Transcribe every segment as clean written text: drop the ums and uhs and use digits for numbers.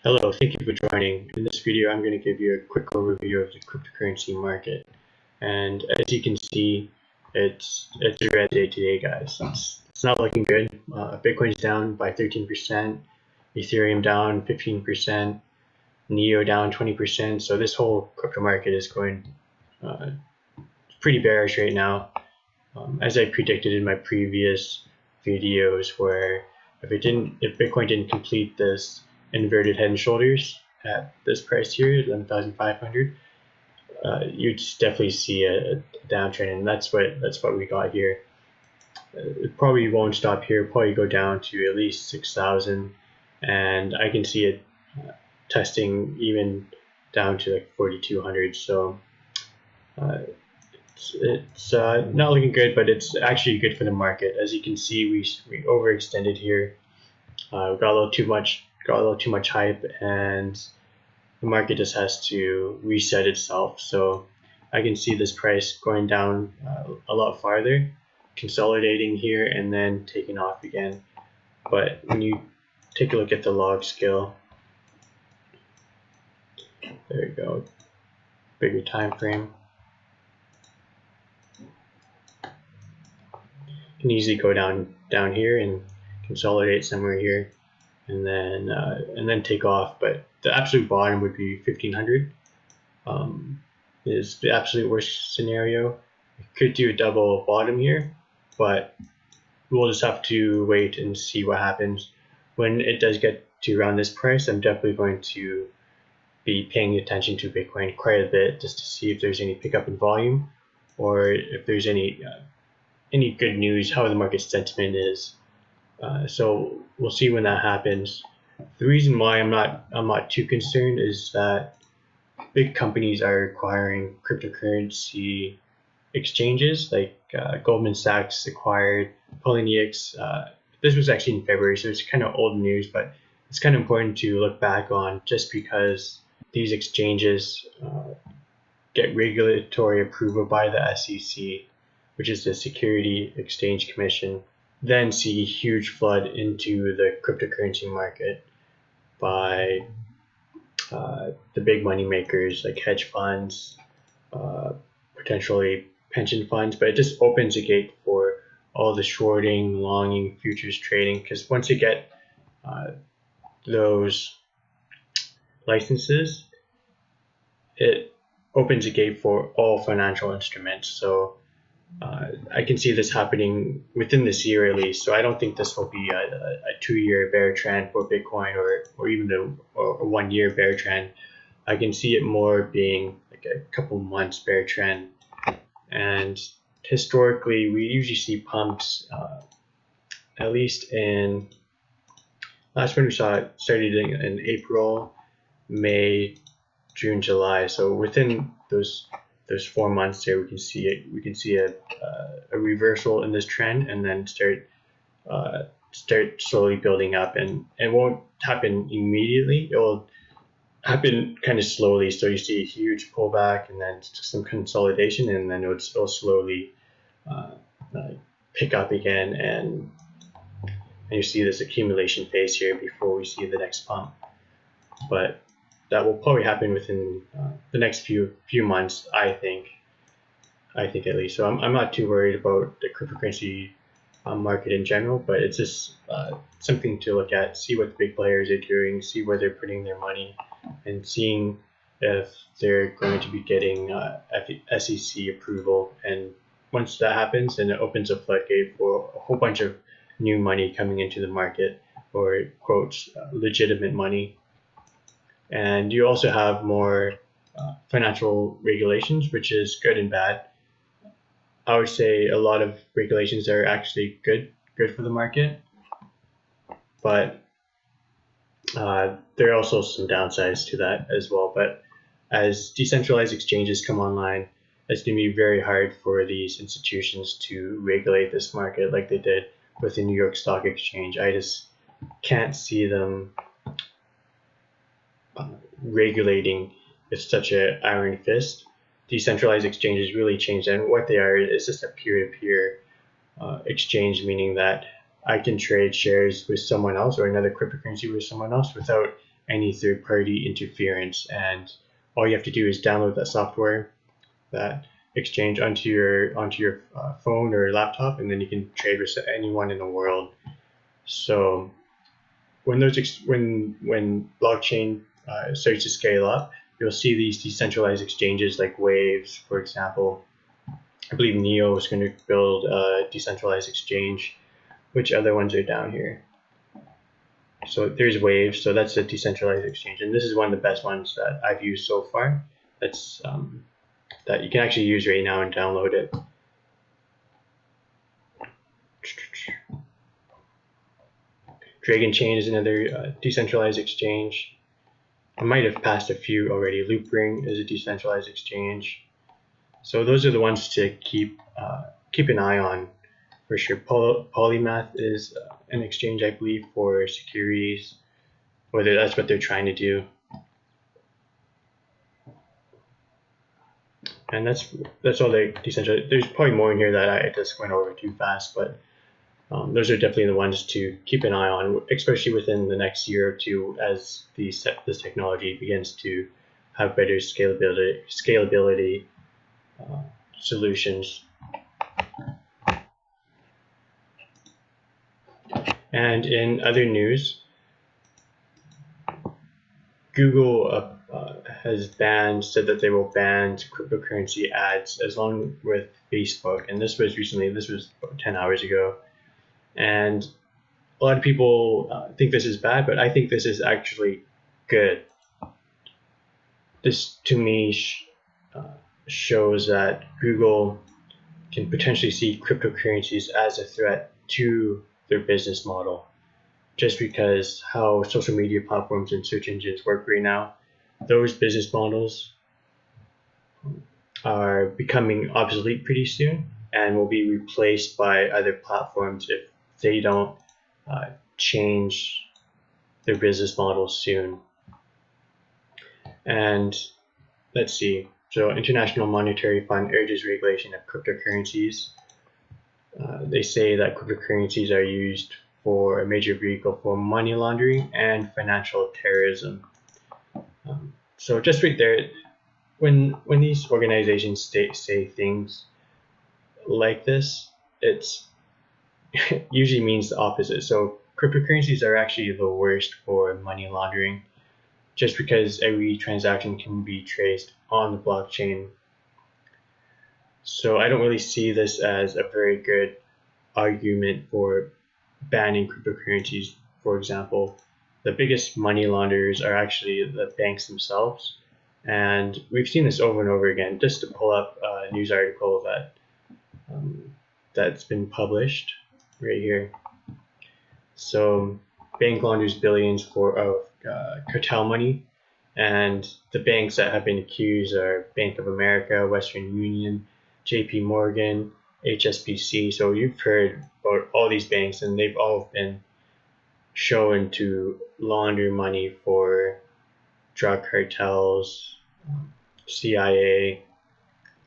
Hello, thank you for joining. In this video, I'm going to give you a quick overview of the cryptocurrency market. And as you can see, it's a red day today, guys. It's not looking good. Bitcoin's down by 13%, Ethereum down 15%, Neo down 20%. So this whole crypto market is going pretty bearish right now. As I predicted in my previous videos, where if Bitcoin didn't complete this inverted head and shoulders at this price here, 11,500, you'd definitely see a downtrend, and that's what we got here. It probably won't stop here. Probably go down to at least 6,000, and I can see it testing even down to like 4,200. So it's not looking good, but it's actually good for the market. As you can see, we overextended here. We got a little too much hype, and the market just has to reset itself. So I can see this price going down a lot farther, consolidating here and then taking off again. But when you take a look at the log scale, there you go, bigger time frame, you can easily go down here and consolidate somewhere here, and then take off. But the absolute bottom would be 1,500. Is the absolute worst scenario. We could do a double bottom here, but we'll just have to wait and see what happens. When it does get to around this price, I'm definitely going to be paying attention to Bitcoin quite a bit, just to see if there's any pickup in volume, or if there's any good news, how the market sentiment is. So we'll see when that happens. The reason why I'm not too concerned is that big companies are acquiring cryptocurrency exchanges, like Goldman Sachs acquired Poloniex. This was actually in February, so it's kind of old news, but it's kind of important to look back on, just because these exchanges get regulatory approval by the SEC, which is the Security Exchange Commission, then see a huge flood into the cryptocurrency market by the big money makers like hedge funds, potentially pension funds. But it just opens a gate for all the shorting, longing, futures trading, because once you get those licenses, it opens a gate for all financial instruments. So I can see this happening within this year at least. So I don't think this will be a 2-year bear trend for Bitcoin, or even a 1-year bear trend. I can see it more being like a couple months bear trend. And historically, we usually see pumps, at least in last one we saw it started in April, May, June, July. So within those 4 months there, we can see a reversal in this trend, and then start slowly building up. And it won't happen immediately. It will happen kind of slowly. So you see a huge pullback, and then some consolidation, and then it'll slowly pick up again, and you see this accumulation phase here before we see the next pump. But that will probably happen within the next few months, I think at least. So I'm not too worried about the cryptocurrency market in general, but it's just something to look at, see what the big players are doing, see where they're putting their money, and seeing if they're going to be getting SEC approval. And once that happens, then it opens a floodgate for a whole bunch of new money coming into the market, or quotes legitimate money. And you also have more financial regulations, which is good and bad. I would say a lot of regulations are actually good for the market, but there are also some downsides to that as well. But as decentralized exchanges come online, it's going to be very hard for these institutions to regulate this market like they did with the New York Stock Exchange. I just can't see them regulating with such an iron fist. Decentralized exchanges really changed, and what they are is just a peer-to-peer exchange, meaning that I can trade shares with someone else or another cryptocurrency with someone else without any third party interference. And all you have to do is download that software, that exchange onto your phone or laptop, and then you can trade with anyone in the world. So when blockchain starts to scale up, you'll see these decentralized exchanges like Waves, for example. I believe Neo is going to build a decentralized exchange. Which other ones are down here? So there's Waves, so that's a decentralized exchange, and this is one of the best ones that I've used so far. That's that you can actually use right now and download it. Dragon Chain is another decentralized exchange. I might have passed a few already. Loopring is a decentralized exchange. So those are the ones to keep an eye on for sure. Polymath is an exchange, I believe, for securities, whether that's what they're trying to do. And that's all the decentralized. There's probably more in here that I just went over too fast, but those are definitely the ones to keep an eye on, especially within the next year or two as this technology begins to have better scalability solutions. And in other news, Google has said that they will ban cryptocurrency ads as long with Facebook, and this was recently. This was about 10 hours ago, and a lot of people think this is bad, but I think this is actually good. This to me shows that Google can potentially see cryptocurrencies as a threat to their business model, just because how social media platforms and search engines work right now. Those business models are becoming obsolete pretty soon and will be replaced by other platforms if they don't change their business models soon. And let's see. So International Monetary Fund urges regulation of cryptocurrencies. They say that cryptocurrencies are used for a major vehicle for money laundering and financial terrorism. So just right there, when these organizations say things like this, it's usually means the opposite. So cryptocurrencies are actually the worst for money laundering, just because every transaction can be traced on the blockchain. So I don't really see this as a very good argument for banning cryptocurrencies. For example, the biggest money launderers are actually the banks themselves, and we've seen this over and over again. Just to pull up a news article that's been published right here. So bank launders billions of cartel money, and the banks that have been accused are Bank of America, Western Union, JP Morgan, HSBC. So you've heard about all these banks, and they've all been shown to launder money for drug cartels, CIA.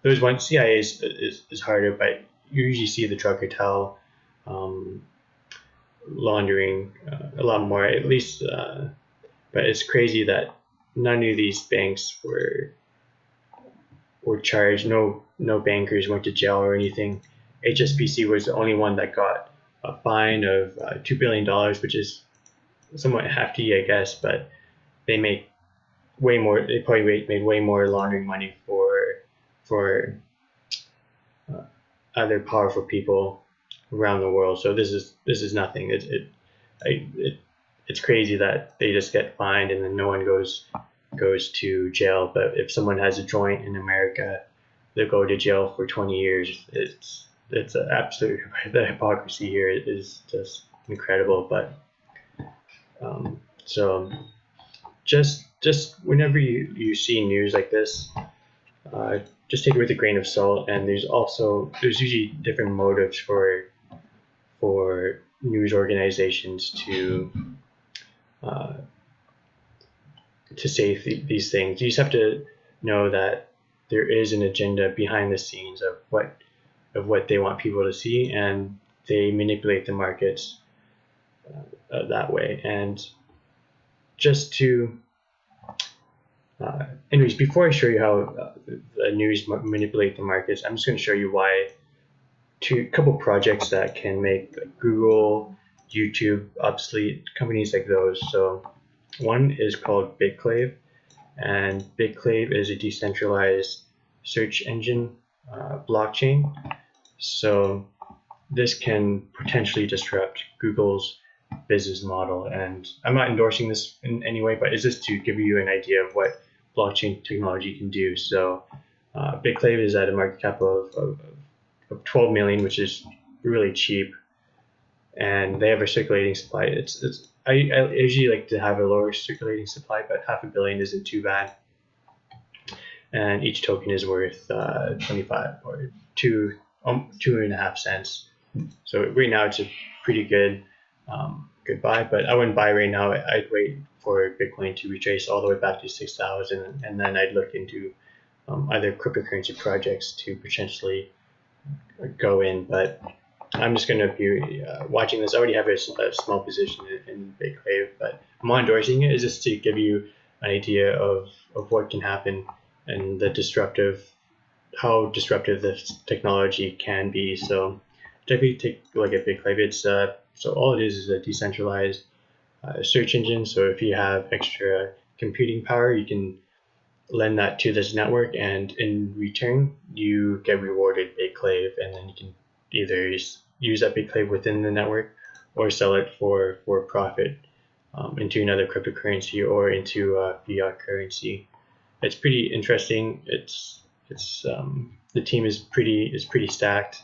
Those ones, CIA is harder, but you usually see the drug cartel laundering a lot more, at least. But it's crazy that none of these banks were charged. No bankers went to jail or anything. HSBC was the only one that got a fine of $2 billion, which is somewhat hefty, I guess, but they make way more. They probably made way more laundering money for other powerful people around the world. So this is nothing. It's crazy that they just get fined and then no one goes to jail. But if someone has a joint in America, they'll go to jail for 20 years. It's an absolute, the hypocrisy here is just incredible. But so just whenever you see news like this, just take it with a grain of salt. And there's usually different motives for news organizations to say these things. You just have to know that there is an agenda behind the scenes of what they want people to see, and they manipulate the markets that way. And just to anyways, before I show you how the news manipulate the markets, I'm just going to show you why a couple projects that can make Google, YouTube obsolete, companies like those. So one is called BitClave, and BitClave is a decentralized search engine blockchain. So this can potentially disrupt Google's business model, and I'm not endorsing this in any way, but it's just to give you an idea of what blockchain technology can do. So BitClave is at a market cap of 12 million, which is really cheap, and they have a circulating supply. I usually like to have a lower circulating supply, but $500 million isn't too bad, and each token is worth 25 or 2.5 cents. So right now it's a pretty good buy, but I wouldn't buy right now. I'd wait for Bitcoin to retrace all the way back to 6,000, and then I'd look into other cryptocurrency projects to potentially go in. But I'm just going to be watching this. I already have a small position in BitClave, but I'm not endorsing it. It's just to give you an idea of what can happen and how disruptive this technology can be. So definitely take a look at BitClave. It's so all it is a decentralized search engine. So if you have extra computing power, you can lend that to this network, and in return you get rewarded BitClave, and then you can either use that BitClave within the network or sell it for profit into another cryptocurrency or into fiat currency. It's pretty interesting. It's the team is pretty stacked,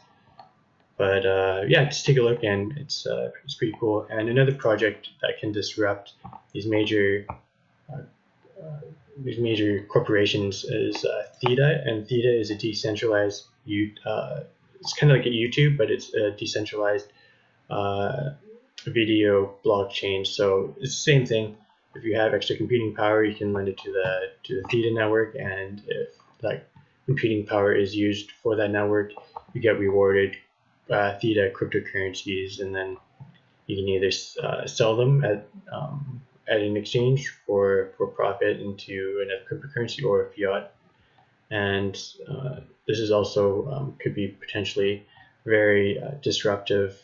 but yeah, just take a look, and it's pretty cool. And another project that can disrupt these major corporations is Theta, and Theta is a decentralized it's kind of like a YouTube, but it's a decentralized video blockchain. So it's the same thing. If you have extra computing power, you can lend it to the Theta network, and if that computing power is used for that network, you get rewarded Theta cryptocurrencies, and then you can either sell them at an exchange for profit into another cryptocurrency or a fiat. And this is also could be potentially very disruptive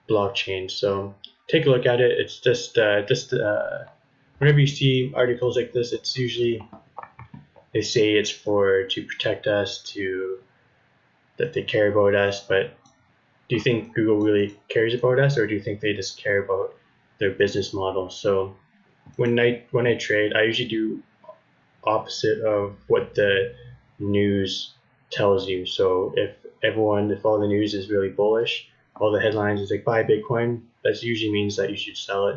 blockchain. So take a look at it. It's just whenever you see articles like this, it's usually they say it's to protect us, that they care about us. But do you think Google really cares about us, or do you think they just care about their business model? So when I trade, I usually do opposite of what the news tells you. So if all the news is really bullish, all the headlines is like buy Bitcoin, that usually means that you should sell it.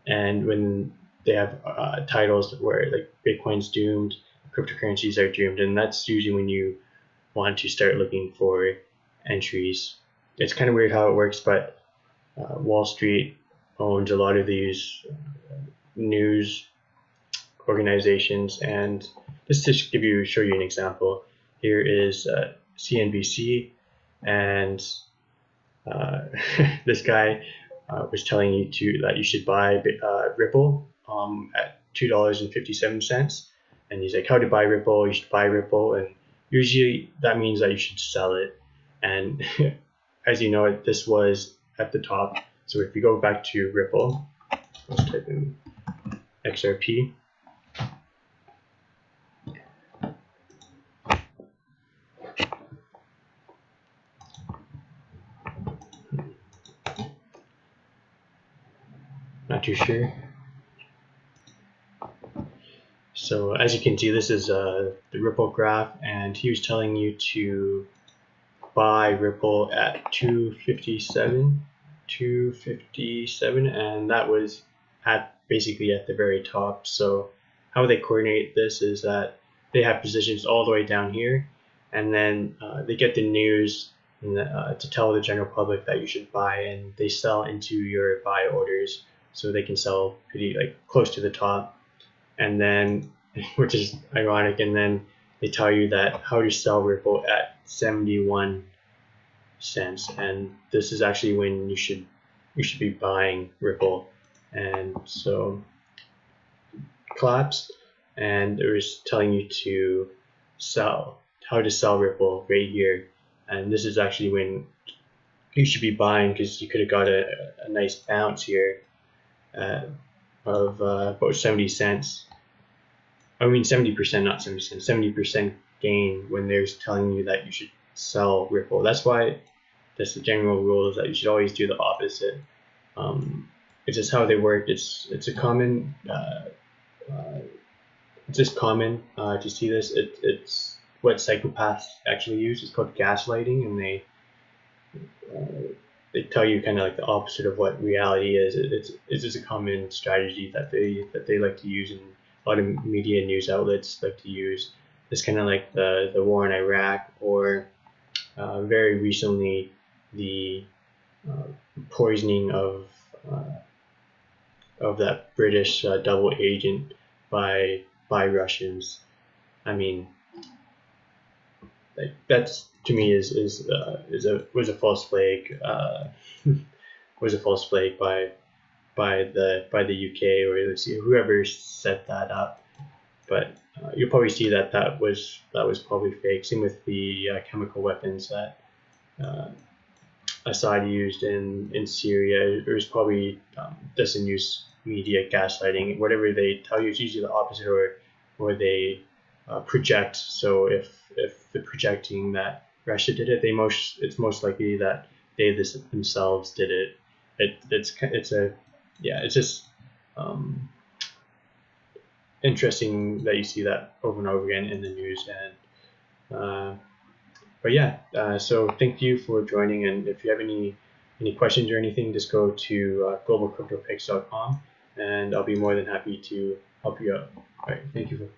And when they have titles where like Bitcoin's doomed, cryptocurrencies are doomed, and that's usually when you want to start looking for entries. It's kind of weird how it works, but Wall Street owns a lot of these news organizations. And just to show you an example, here is CNBC, and this guy was telling you that you should buy Ripple at $2.57, and he's like, how to buy Ripple? You should buy Ripple, and usually that means that you should sell it. And as you know, this was at the top. So if you go back to Ripple, let's type in XRP. Not too sure. So as you can see, this is the Ripple graph, and he was telling you to buy Ripple at 257, and that was basically at the very top. So how they coordinate this is that they have positions all the way down here, and then they get the news to tell the general public that you should buy, and they sell into your buy orders, so they can sell pretty close to the top. And then, which is ironic, and then they tell you that how to sell Ripple at 71 cents, and this is actually when you should be buying Ripple. And so collapsed, and it was telling you to sell, how to sell Ripple right here. And this is actually when you should be buying, because you could have got a nice bounce here of about 70 cents. I mean 70%, not 70 cents, 70% gain when they're telling you that you should sell Ripple. That's why that's the general rule, is that you should always do the opposite. It's just how they work. It's a common it's just common to see this. It's what psychopaths actually use. It's called gaslighting, and they tell you kind of like the opposite of what reality is. It's just a common strategy that they like to use, and a lot of media news outlets like to use. It's kind of like the war in Iraq, or very recently the poisoning of that British double agent by Russians. I mean, like, that's, to me, was a false flag. Was a false flag by the UK, or let's see, whoever set that up. But you'll probably see that was probably fake. Same with the chemical weapons that Assad used in Syria. It was probably just a news media gaslighting. Whatever they tell you, it's usually the opposite, or they project. So if they're projecting that Russia did it, it's most likely that they themselves did it. It's just interesting that you see that over and over again in the news. And but yeah, so thank you for joining, and if you have any questions or anything, just go to globalcryptopix.com, and I'll be more than happy to help you out. All right, thank you.